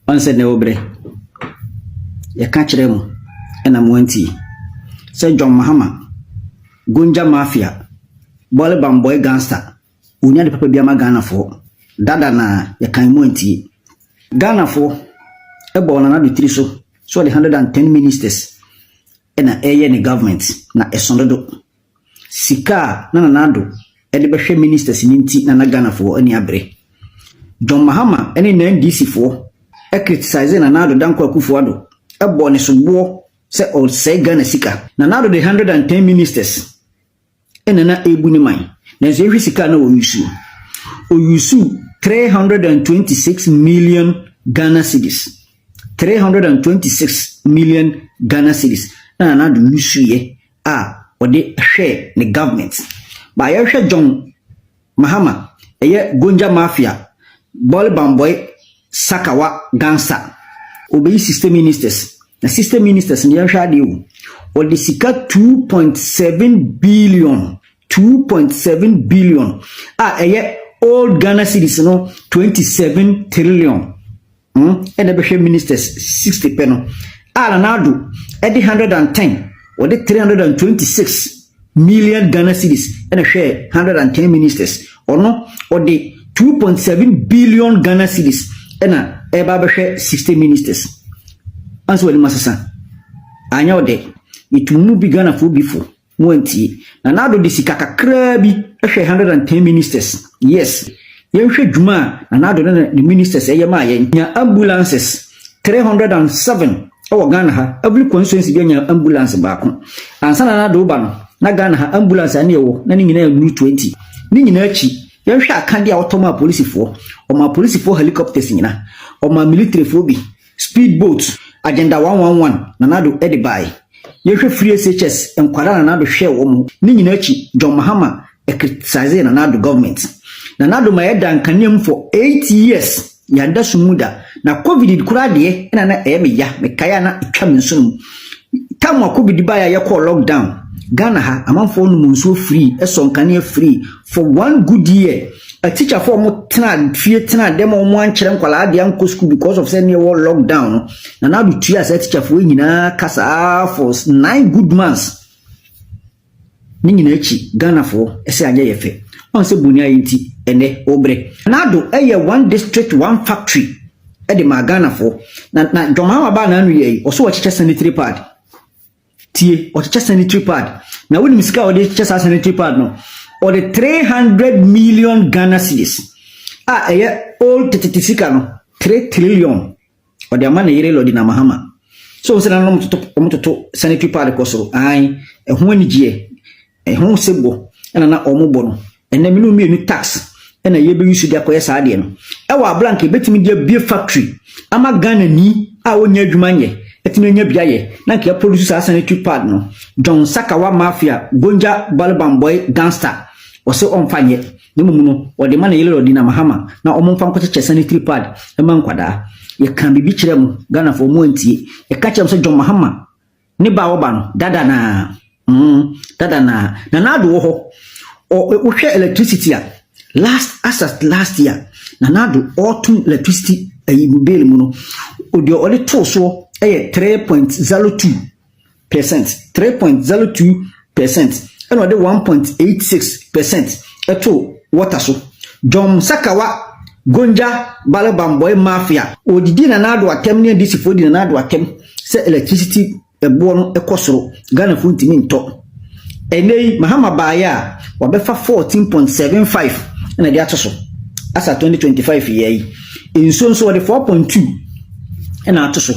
On said ne obre. Ya catch them and I'm wanty. Said John Mahama, Gunja Mafia, Bolibam boy gangster, Unya the Papa Biama Ghana for, Dada na ya kan wanty. Ghana for a born another triso, so the 110 ministers and a any government na a sonado. Sika na nanado, edibeshe ministers ninti na Ghana for any abre. John Mahama any NDC for a criticizing another Danko Kufuado. A bonus war say or say Ghana Sika. Nanado the 110 ministers and na ebuni mine. There's every Sika no Oyusu 326 million Ghana cedis. 326 million Ghana cedis. Nanado Yusu or they share the government. By Aisha John Mahama, a Gunja Mafia, Bolibam boy, Sakawa gangster. Obey system ministers. The system ministers in the Ashadi or the Sika 2.7 billion. 2.7 billion. All Ghana cities, 27 trillion. And the ministers 60 penny. Alanado at the 110 or the 326 million Ghana cities and a share 110 ministers or no or the 2.7 billion Ghana cities and a share 60 ministers. Answer the Master. I know that it will be Ghana for before. Wanti. And now the Sikaka Krabi a share 110 ministers. Yes. You should Juma and now the ministers Ayama ambulances 307. Our Ghana every constituency be an ambulance back. And Sana Dobano, Nagana ambulance and you, Nanning new 20. Ninachi, you shall candy automa police for, or my police for helicopters in or my military phobia, speedboats, agenda 111, Nanado Edibai. You should free SHS and Quaranado share woman, Ninachi, John Mahama, a criticizing another government. Nanado Maeda and Kanyam for 8 years. Yanda sumuda na covid kuradie na na ya mekaya na itwam nso kama covid baya ya call lockdown Ghana ha amanfo no munso free esonkane free for 1 good year a teacher for mo tena fie tena dem mo ankyere nkwala ade anko school because of say near lockdown na na do tua say teacher for nyina kasa for 9 good months ni nyina echi Ghana for ese anya yefe on se bunia yinti ene obre nado eye one district one factory e de Ghana for na Joma ba na anu ye oso wachiche sanitary pad tie wachiche sanitary pad na woni misika ode chiche sanitary pad no or the 300 million Ghana cedis eye all tetetisika no 3 trillion or the amana yire lodi na Mahama so se na no mtoto sanitary pad kosoro ai e ho anigye e ho sebo na omubo no ene minu mi tax ena yebe yusu dia koye saade no e wa blank betimi dia bie factory ama Ghana ni a onya adwuma nye etimi nya biaye na ke produce sa sanitary pad no John Sakawa Mafia Gonja Balbam boy gangster ose onfanye ne mumu no ode ma na yele odi na Mahama na omomfa nkoche sanitary pad e man kwada ye kan bibi kire mu Ghana for mu antie e ka kire so John Mahama ne ba wo ba no dada na do ho o share electricity last year nanado autumn electricity bill mu no odio ole to so 3.02% and ode 1.86% eto water so John Sakawa Gonja Balabam boy Mafia odidi nanado atem ne disi fodi nanado atem se electricity ebo no ekosoro Ghana fu ntimi nto enei Mahama Baya wabefa 14.75 na dia to so asa 2025 yeyi inso so de 4.2 na to so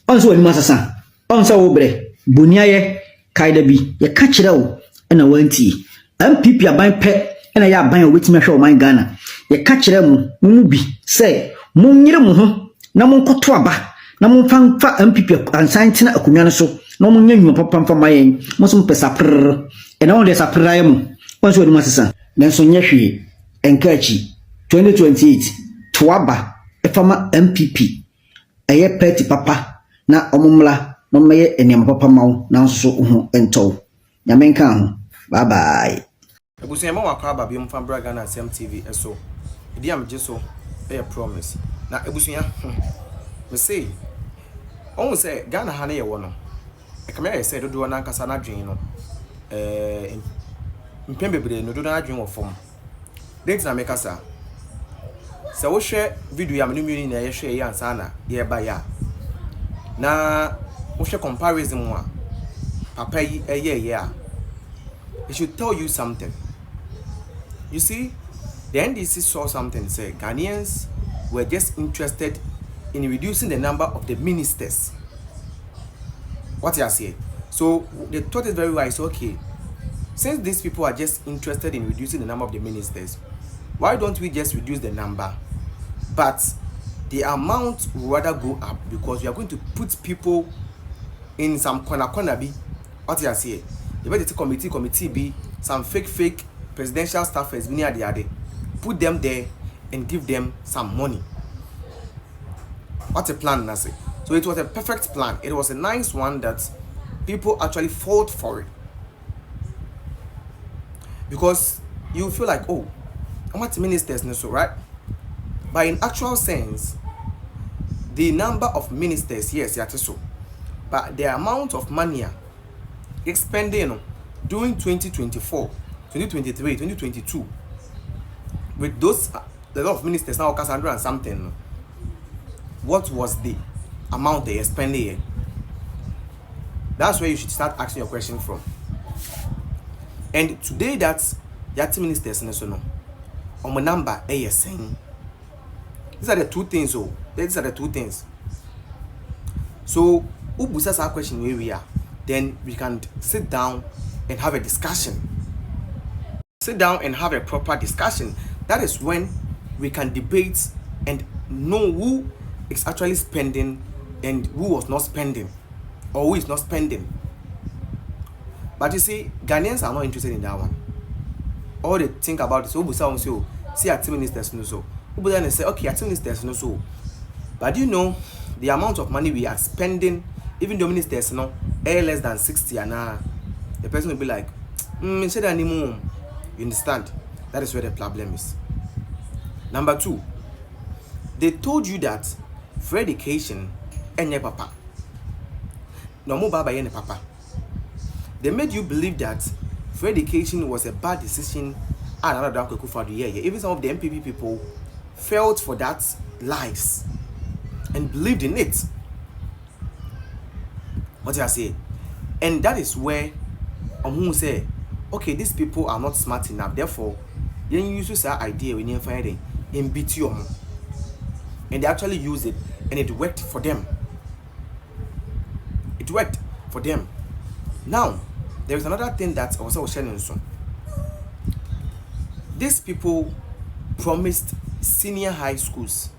onso wani masasa onso wo bre buniaye kaida bi ye ka kire wo na wanti MPP aban pe na ya aban wetimi hwe o man Ghana ye ka kire mu bi say munyire mu ho na monkoto aba na monfa MPP ansantina akunwa no so na munya nyu papa mfa mayen mo so mpesa prr na won de sapra ya mu onso wani masasa nanso nyehwe enkachi 2028 tuaba efama MPP eye party papa na omumla no meye enem papa mawo na nso ho ento nyamenka ho bye bye ebusunyama wakwa aba mfa bra Ghana TV eso idi amje so e promise na ebusunya me say almost say Ghana ha na ye wo no e kama ye say dodo na nkasa na dwen no mpem bebre no dodo na dwen wo fom date na make asa se wo hwe video ya me ni na ye hwe ye ansa na ye ba ya na wo hwe comparison mu a papa yi ye a it should tell you something. You see, the NDC saw something, say Ghanaians were just interested in reducing the number of the ministers. What you say? So they thought it very wise. Okay, since these people are just interested in reducing the number of the ministers, why don't we just reduce the number, but the amount will rather go up, because we are going to put people in some corner be. What you say? You better take committee be some fake presidential staffers be near the other, put them there and give them some money. What a plan, Nasi. So it was a perfect plan. It was a nice one that people actually fought for it, because you feel like, oh, I'm not ministers, so right? But in actual sense, the number of ministers, yes, so, but the amount of money expending during 2024, 2023, 2022, with those a lot of ministers now, Cassandra and something, what was the amount they expended here? That's where you should start asking your question from. And today, that's the ministers, so no, on my number, saying these are the two things. Oh, these are the two things. So, who buses our question where we are? Then we can sit down and have a discussion. Sit down and have a proper discussion. That is when we can debate and know who is actually spending and who was not spending, or who is not spending. But you see, Ghanaians are not interested in that one. All they think about is, oh, see, at ministers no so. Who then say, okay, at ministers no so. But you know, the amount of money we are spending, even the ministers, no, less than 60 and the person will be like, say that anymore. You understand? That is where the problem is. Number two, they told you that for education, any papa. No more baba any papa. They made you believe that for education was a bad decision. And another for the year. Even some of the MPP people felt for that lies and believed in it. What do I say? And that is where who say, okay, these people are not smart enough. Therefore, then you use that idea when you find it in BTO. And they actually use it, and it worked for them. It worked for them. Now, there is another thing that also was sharing soon. These people promised senior high schools.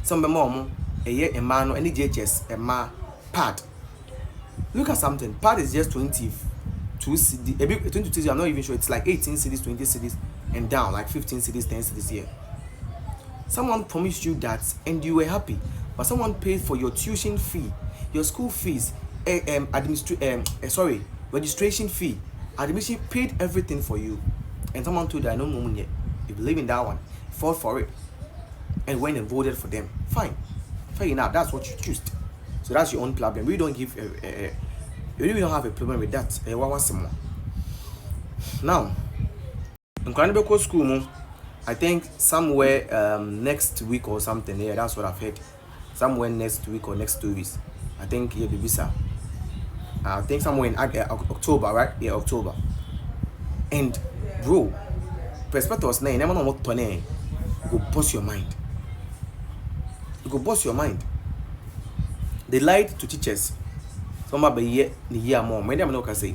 Some of them a year a man or any JHS a ma pad. Look at something. Pad is just 22 CD. A big 22 CD. I'm not even sure. It's like 18 CDs, 20 CDs, and down like 15 CDs, 10 CDs here. Someone promised you that, and you were happy. But someone paid for your tuition fee, your school fees, registration fee, admission, paid everything for you, and someone told you I no more money yet. You believe in that one, fought for it, and went and voted for them. Fine, fair enough. That's what you choose. So that's your own problem. We don't give you really don't have a problem with that. Now, in Carnival School, I think somewhere next week or something. Yeah, that's what I've heard. Somewhere next week or next 2 weeks. I think yeah, visa. I think somewhere in October, right? Yeah, October. And bro, perspective was nine. Never know what to name. Go bust your mind. Go bust your mind. They lied to teachers. Some are year more. Many of them can say.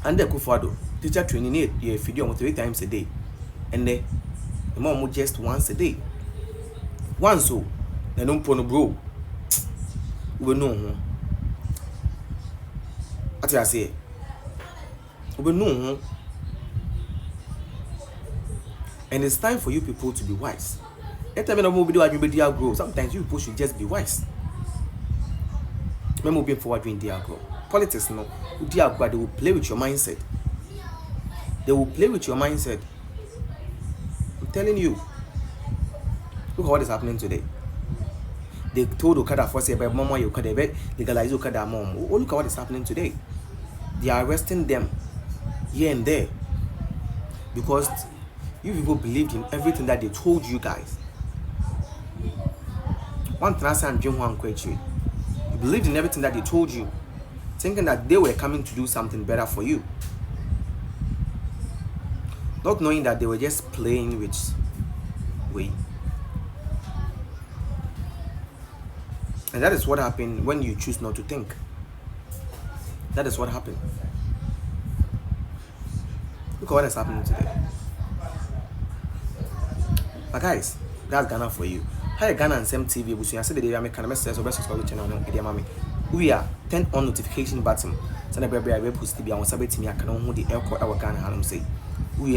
And they go teacher training it. You video 3 times a day, and the mom just once a day. Once so, they don't put no bro. We know. What I say? We know. And it's time for you people to be wise. Every time you video grow, sometimes you people should just be wise. Men moving forward in their grow. Politics, no, they will play with your mindset. They will play with your mindset. I'm telling you. Look at what is happening today. They told Okada for say, but Mama, you could legalize Okada mom. Oh, look at what is happening today. They are arresting them here and there because you people believed in everything that they told you guys. One thing you believed in everything that they told you, thinking that they were coming to do something better for you, not knowing that they were just playing with way. And that is what happened when you choose not to think. That is what happened. Look at what is happening today. But guys, that's Ghana for you. Hi Ghana and TV. We see the make can message or subscribe channel no. We are turn on notification button. Send a baby I will post to be on sabet me. I can hold the airport our Ghana. Say we